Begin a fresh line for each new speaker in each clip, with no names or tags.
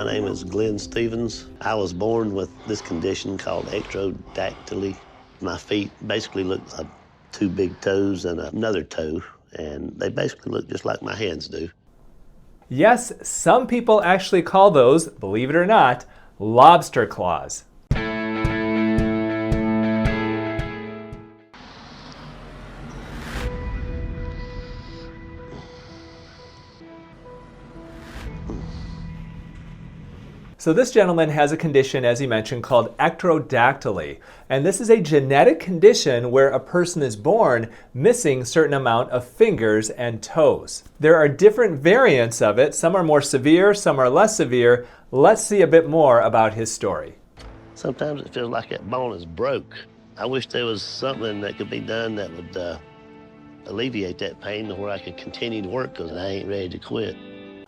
My name is Glenn Stevens. I was born with this condition called Ectrodactyly. My feet basically look like two big toes and another toe, and they basically look just like my hands do.
Yes, some people actually call those, believe it or not, lobster claws. So this gentleman has a condition, as he mentioned, called ectrodactyly. And this is a genetic condition where a person is born missing a certain amount of fingers and toes. There are different variants of it. Some are more severe, some are less severe. Let's see a bit more about his story.
Sometimes it feels like that bone is broke. I wish there was something that could be done that would alleviate that pain to where I could continue to work, because I ain't ready to quit.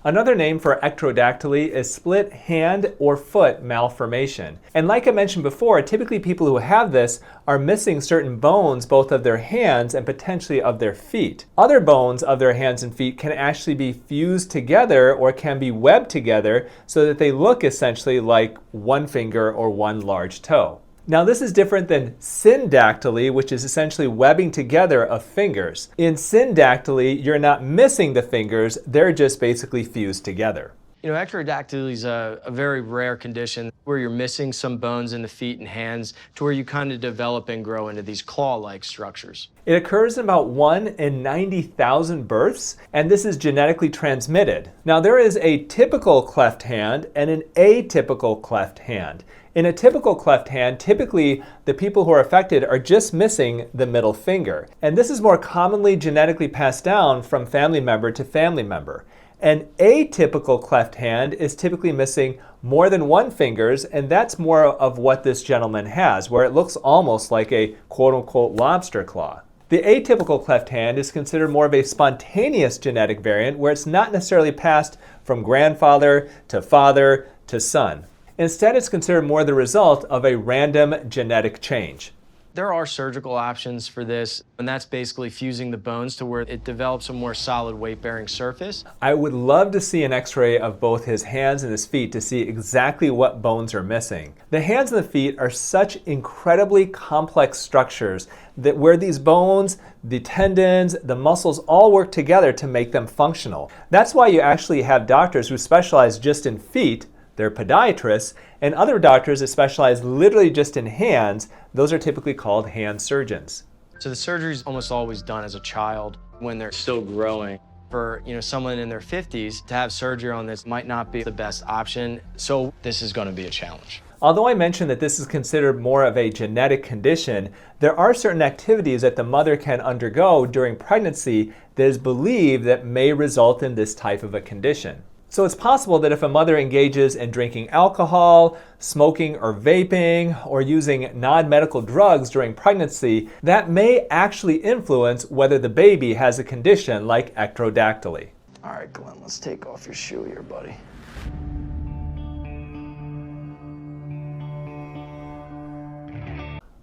Another name for ectrodactyly is split hand or foot malformation. And like I mentioned before, typically people who have this are missing certain bones, both of their hands and potentially of their feet. Other bones of their hands and feet can actually be fused together or can be webbed together so that they look essentially like one finger or one large toe. Now this is different than syndactyly, which is essentially webbing together of fingers. In syndactyly, you're not missing the fingers, they're just basically fused together.
You know, ectrodactyly is a very rare condition where you're missing some bones in the feet and hands to where you kind of develop and grow into these claw-like structures.
It occurs in about 1 in 90,000 births, and this is genetically transmitted. Now there is a typical cleft hand and an atypical cleft hand. In a typical cleft hand, typically the people who are affected are just missing the middle finger. And this is more commonly genetically passed down from family member to family member. An atypical cleft hand is typically missing more than one fingers, and that's more of what this gentleman has, where it looks almost like a quote-unquote lobster claw. The atypical cleft hand is considered more of a spontaneous genetic variant where it's not necessarily passed from grandfather to father to son. Instead, it's considered more the result of a random genetic change.
There are surgical options for this, and that's basically fusing the bones to where it develops a more solid weight-bearing surface.
I would love to see an x-ray of both his hands and his feet to see exactly what bones are missing. The hands and the feet are such incredibly complex structures that where these bones, the tendons, the muscles all work together to make them functional. That's why you actually have doctors who specialize just in feet. They're podiatrists, and other doctors that specialize literally just in hands, those are typically called hand surgeons.
So the surgery is almost always done as a child when they're still growing. For someone in their 50s to have surgery on this might not be the best option, so this is going to be a challenge.
Although I mentioned that this is considered more of a genetic condition, there are certain activities that the mother can undergo during pregnancy that is believed that may result in this type of a condition. So it's possible that if a mother engages in drinking alcohol, smoking or vaping, or using non-medical drugs during pregnancy, that may actually influence whether the baby has a condition like ectrodactyly.
All right, Glenn, let's take off your shoe here, buddy.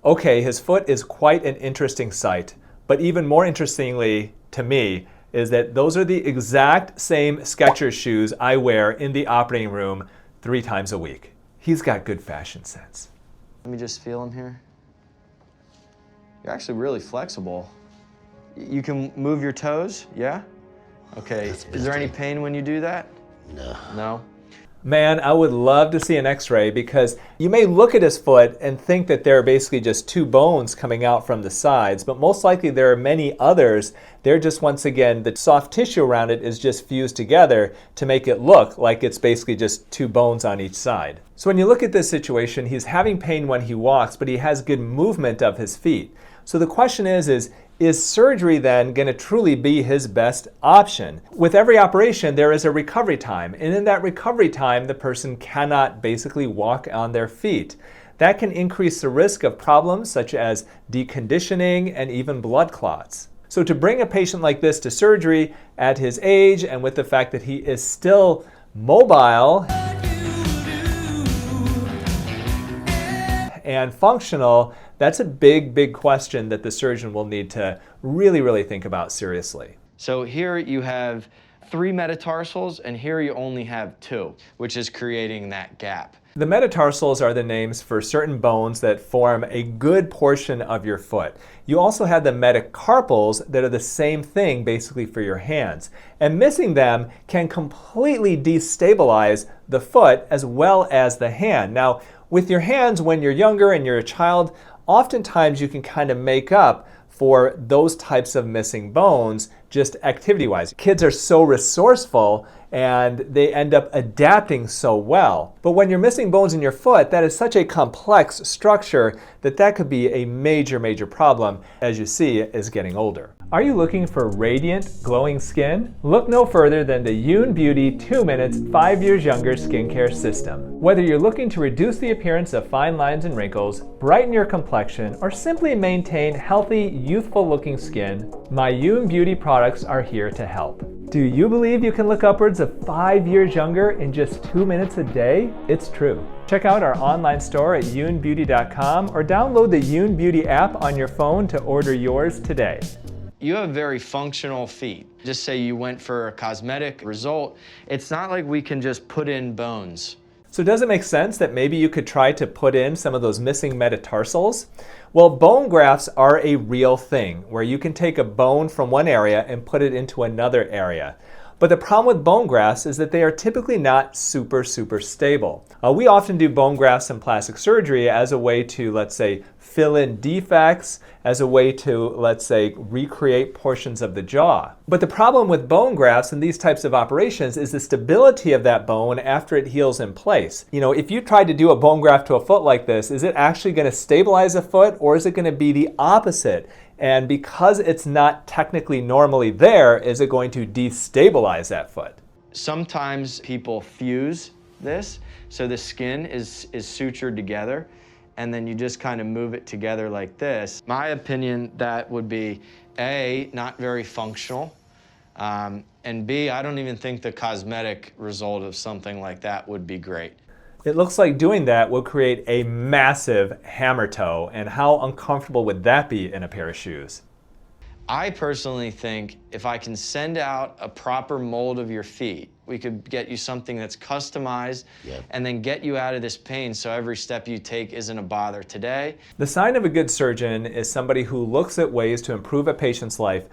Okay, his foot is quite an interesting sight, but even more interestingly to me is that those are the exact same Skechers shoes I wear in the operating room 3 times a week. He's got good fashion sense.
Let me just feel him here. You're actually really flexible. You can move your toes, yeah? Okay, is there any pain when you do that?
No.
No?
Man, I would love to see an x-ray because you may look at his foot and think that there are basically just 2 bones coming out from the sides, but most likely there are many others. They're just, once again, the soft tissue around it is just fused together to make it look like it's basically just 2 bones on each side. So when you look at this situation, he's having pain when he walks, but he has good movement of his feet. So the question is surgery then going to truly be his best option? With every operation, there is a recovery time, and in that recovery time, the person cannot basically walk on their feet. That can increase the risk of problems such as deconditioning and even blood clots. So to bring a patient like this to surgery at his age and with the fact that he is still mobile and functional, that's a big, big question that the surgeon will need to really, really think about seriously.
So here you have got 3 metatarsals, and here you only have 2, which is creating that gap.
The metatarsals are the names for certain bones that form a good portion of your foot. You also have the metacarpals that are the same thing basically for your hands. And missing them can completely destabilize the foot as well as the hand. Now, with your hands, when you're younger and you're a child, oftentimes you can kind of make up for those types of missing bones just activity-wise. Kids are so resourceful and they end up adapting so well. But when you're missing bones in your foot, that is such a complex structure that could be a major problem as you see as getting older. Are you looking for radiant, glowing skin? Look no further than the Youn Beauty 2 Minutes 5 Years Younger Skincare System. Whether you're looking to reduce the appearance of fine lines and wrinkles, brighten your complexion, or simply maintain healthy, youthful-looking skin, my Youn Beauty products are here to help. Do you believe you can look upwards of 5 years younger in just 2 minutes a day? It's true. Check out our online store at younbeauty.com or download the Youn Beauty app on your phone to order yours today.
You have very functional feet. Just say you went for a cosmetic result. It's not like we can just put in bones.
So does it make sense that maybe you could try to put in some of those missing metatarsals? Well, bone grafts are a real thing where you can take a bone from one area and put it into another area. But the problem with bone grafts is that they are typically not super stable. We often do bone grafts and plastic surgery as a way to, let's say, fill in defects, as a way to, let's say, recreate portions of the jaw. But the problem with bone grafts and these types of operations is the stability of that bone after it heals in place. You know, if you tried to do a bone graft to a foot like this, is it actually going to stabilize a foot, or is it going to be the opposite? And because it's not technically normally there, is it going to destabilize that foot?
Sometimes people fuse this, so the skin is sutured together, and then you just kind of move it together like this. My opinion, that would be A, not very functional, and B, I don't even think the cosmetic result of something like that would be great.
It looks like doing that will create a massive hammer toe, and how uncomfortable would that be in a pair of shoes?
I personally think if I can send out a proper mold of your feet, we could get you something that's customized and then get you out of this pain so every step you take isn't a bother today.
The sign of a good surgeon is somebody who looks at ways to improve a patient's life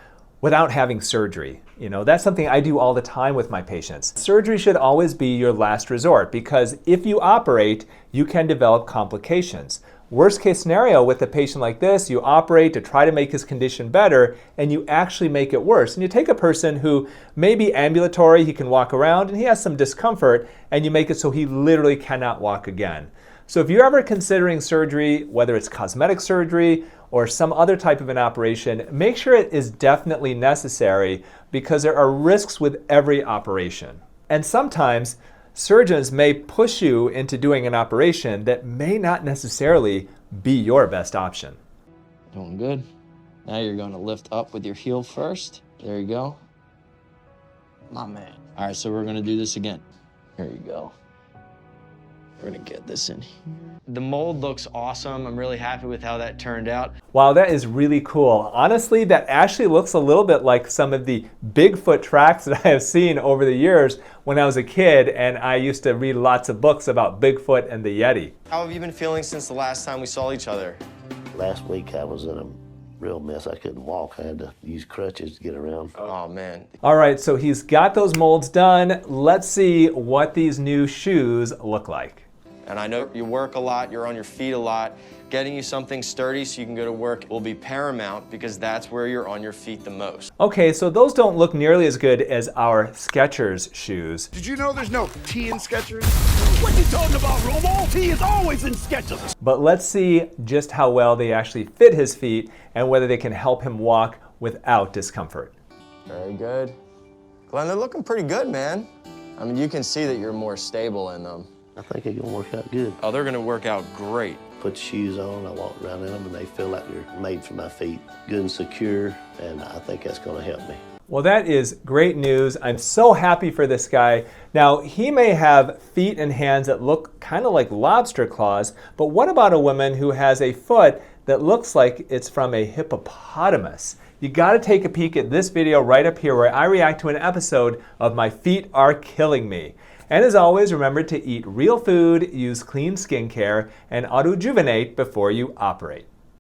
without having surgery. You know, that's something I do all the time with my patients. Surgery should always be your last resort, because if you operate, you can develop complications. Worst case scenario with a patient like this, you operate to try to make his condition better, and you actually make it worse. And you take a person who may be ambulatory, he can walk around, and he has some discomfort, and you make it so he literally cannot walk again. So if you're ever considering surgery, whether it's cosmetic surgery or some other type of an operation, make sure it is definitely necessary, because there are risks with every operation. And sometimes surgeons may push you into doing an operation that may not necessarily be your best option.
Doing good. Now you're going to lift up with your heel first. There you go. My man. All right, so we're going to do this again. There you go. We're gonna get this in here. The mold looks awesome. I'm really happy with how that turned out.
Wow, that is really cool. Honestly, that actually looks a little bit like some of the Bigfoot tracks that I have seen over the years when I was a kid, and I used to read lots of books about Bigfoot and the Yeti.
How have you been feeling since the last time we saw each other?
Last week I was in a real mess. I couldn't walk. I had to use crutches to get around.
Oh, man.
All right, so he's got those molds done. Let's see what these new shoes look like.
And I know you work a lot, you're on your feet a lot. Getting you something sturdy so you can go to work will be paramount, because that's where you're on your feet the most.
Okay, so those don't look nearly as good as our Skechers shoes.
Did you know there's no T in Skechers? What you talking about, Romo? T is always in Skechers.
But let's see just how well they actually fit his feet and whether they can help him walk without discomfort.
Very good. Glenn, they're looking pretty good, man. I mean, you can see that you're more stable in them.
I think they're gonna work out good.
Oh, they're gonna work out great.
Put the shoes on, I walk around in them, and they feel like they're made for my feet. Good and secure, and I think that's gonna help me.
Well, that is great news. I'm so happy for this guy. Now, he may have feet and hands that look kind of like lobster claws, but what about a woman who has a foot that looks like it's from a hippopotamus? you gotta take a peek at this video right up here where I react to an episode of My Feet Are Killing Me. And as always, remember to eat real food, use clean skincare, and auto-rejuvenate before you operate.